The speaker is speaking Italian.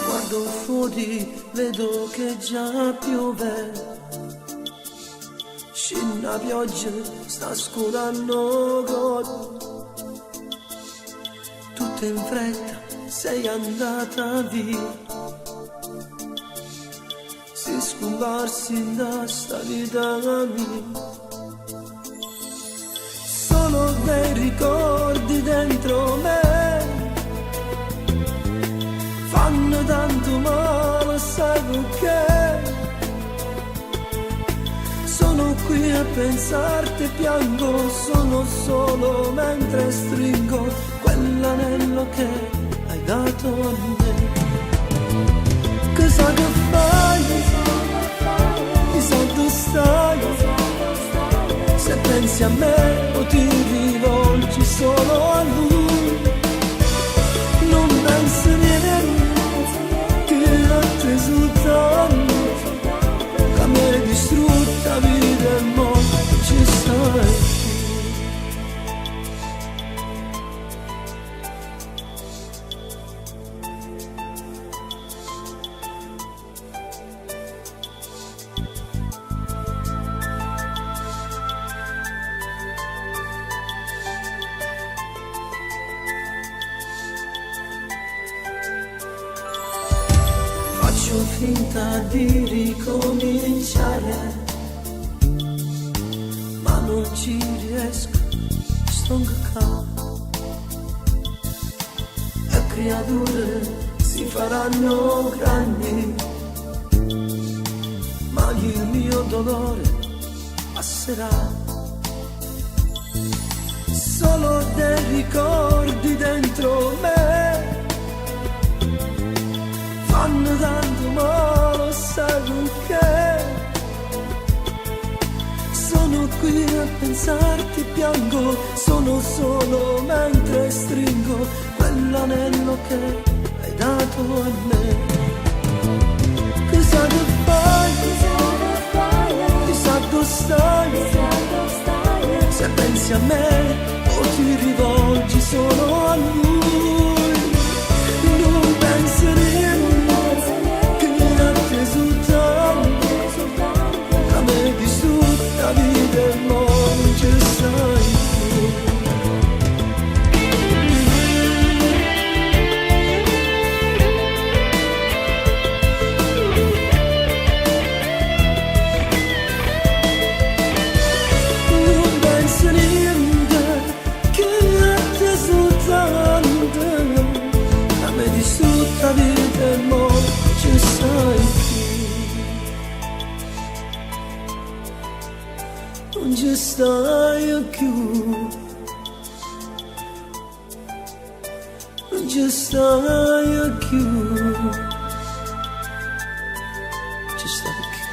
Guardo fuori, vedo che già piove. Scinna pioggia, sta scurando gol. Tutto in fretta, sei andata via. Sei scomparsi da sta vita mia. Solo dei ricordi dentro me fanno tanto male, sai perché? Sono qui a pensarti e piango, sono solo mentre stringo quell'anello che hai dato a me. Cosa che fai? Chissà dove stai? Se pensi a me o ti rivolgi solo a lui, non pensi niente soltanto che mi hai distrutta vita e mo ci stai. Faccio finta di ricominciare, ma non ci riesco, sto qua. Le creature si faranno grandi, ma il mio dolore passerà. Solo dei ricordi dentro me fanno tanto male, sai perché? Sono qui a pensarti, piango, sono solo mentre stringo quell'anello che hai dato a me. Chissà che fai? Chissà dove stai? Se pensi a me o ti rivolgi solo a lui, non pensi niente soltanto a me distrutta vita e non ci sei non pensi niente che a te soltanto a me distrutta vita e non ci sei. Non ci stai più, non ci stai più, ci stai più.